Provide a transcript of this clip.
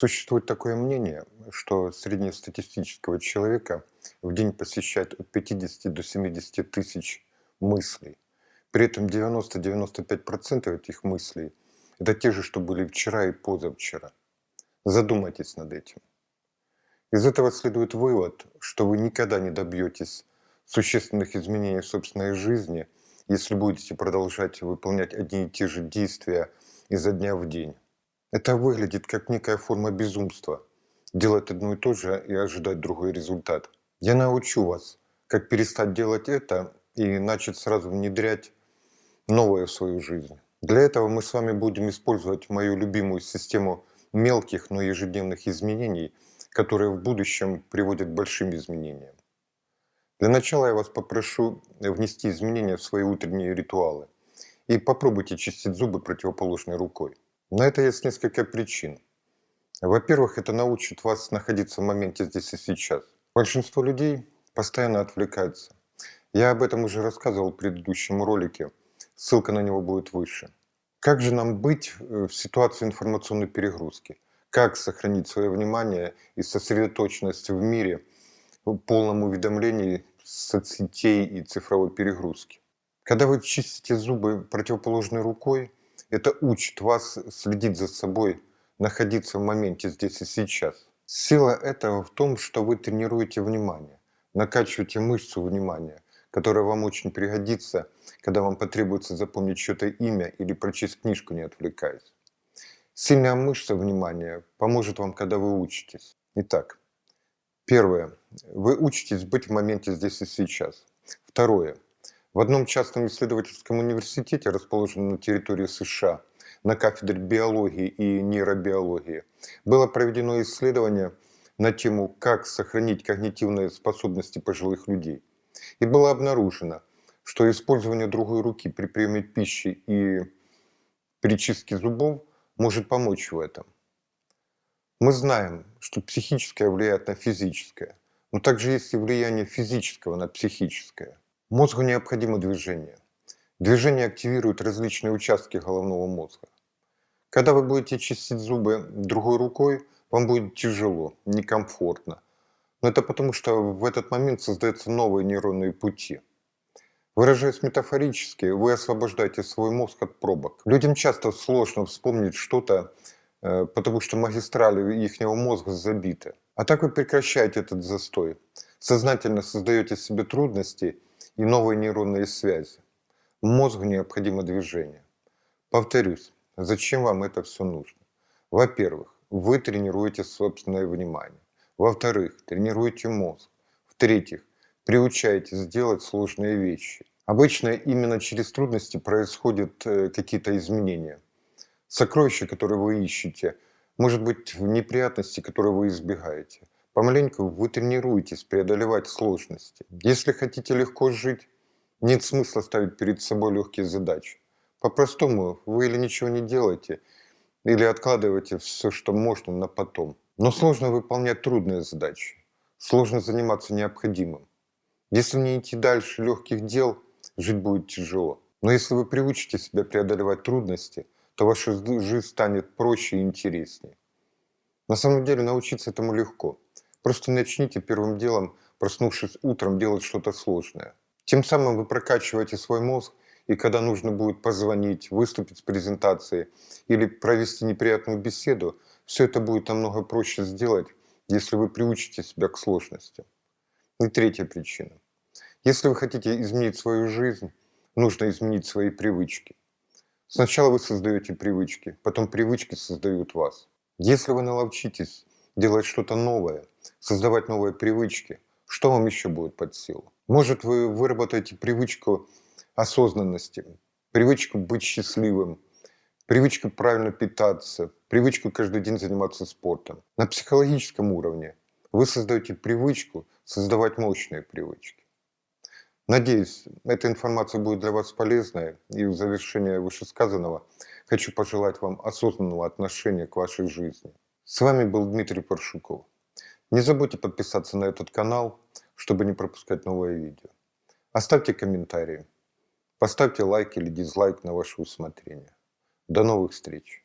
Существует такое мнение, что среднестатистического человека в день посещает от 50 до 70 тысяч мыслей. При этом 90-95% этих мыслей — это те же, что были вчера и позавчера. Задумайтесь над этим. Из этого следует вывод, что вы никогда не добьетесь существенных изменений в собственной жизни, если будете продолжать выполнять одни и те же действия изо дня в день. Это выглядит как некая форма безумства — делать одно и то же и ожидать другой результат. Я научу вас, как перестать делать это и начать сразу внедрять новое в свою жизнь. Для этого мы с вами будем использовать мою любимую систему мелких, но ежедневных изменений, которые в будущем приводят к большим изменениям. Для начала я вас попрошу внести изменения в свои утренние ритуалы и попробуйте чистить зубы противоположной рукой. На это есть несколько причин. Во-первых, это научит вас находиться в моменте здесь и сейчас. Большинство людей постоянно отвлекаются. Я об этом уже рассказывал в предыдущем ролике, ссылка на него будет выше. Как же нам быть в ситуации информационной перегрузки? Как сохранить свое внимание и сосредоточенность в мире, в полном уведомлении соцсетей и цифровой перегрузки? Когда вы чистите зубы противоположной рукой, это учит вас следить за собой, находиться в моменте здесь и сейчас. Сила этого в том, что вы тренируете внимание, накачиваете мышцу внимания, которая вам очень пригодится, когда вам потребуется запомнить чье-то имя или прочесть книжку, не отвлекаясь. Сильная мышца внимания поможет вам, когда вы учитесь. Итак, первое. Вы учитесь быть в моменте здесь и сейчас. Второе. В одном частном исследовательском университете, расположенном на территории США, на кафедре биологии и нейробиологии, было проведено исследование на тему «Как сохранить когнитивные способности пожилых людей». И было обнаружено, что использование другой руки при приеме пищи и при чистке зубов может помочь в этом. Мы знаем, что психическое влияет на физическое, но также есть и влияние физического на психическое. Мозгу необходимо движение. Движение активирует различные участки головного мозга. Когда вы будете чистить зубы другой рукой, вам будет тяжело, некомфортно. Но это потому, что в этот момент создаются новые нейронные пути. Выражаясь метафорически, вы освобождаете свой мозг от пробок. Людям часто сложно вспомнить что-то, потому что магистрали их мозга забиты. А так вы прекращаете этот застой. Сознательно создаете себе трудности и новые нейронные связи. Мозгу необходимо движение. Повторюсь, зачем вам это все нужно? Во-первых, вы тренируете собственное внимание. Во-вторых, тренируете мозг. В-третьих, приучаетесь делать сложные вещи. Обычно именно через трудности происходят какие-то изменения. Сокровища, которые вы ищете, может быть в неприятности, которые вы избегаете. Помаленьку вы тренируетесь преодолевать сложности. Если хотите легко жить, нет смысла ставить перед собой легкие задачи. По-простому, вы или ничего не делаете, или откладываете все, что можно, на потом. Но сложно выполнять трудные задачи. Сложно заниматься необходимым. Если не идти дальше легких дел, жить будет тяжело. Но если вы приучите себя преодолевать трудности, то ваша жизнь станет проще и интереснее. На самом деле научиться этому легко. Просто начните первым делом, проснувшись утром, делать что-то сложное. Тем самым вы прокачиваете свой мозг, и когда нужно будет позвонить, выступить с презентацией или провести неприятную беседу, все это будет намного проще сделать, если вы приучите себя к сложности. И третья причина. Если вы хотите изменить свою жизнь, нужно изменить свои привычки. Сначала вы создаете привычки, потом привычки создают вас. Если вы наловчитесь делать что-то новое, создавать новые привычки, что вам еще будет под силу? Может, вы выработаете привычку осознанности, привычку быть счастливым, привычку правильно питаться, привычку каждый день заниматься спортом. На психологическом уровне вы создаете привычку создавать мощные привычки. Надеюсь, эта информация будет для вас полезной, и в завершение вышесказанного хочу пожелать вам осознанного отношения к вашей жизни. С вами был Дмитрий Паршуков. Не забудьте подписаться на этот канал, чтобы не пропускать новые видео. Оставьте комментарии, поставьте лайк или дизлайк на ваше усмотрение. До новых встреч!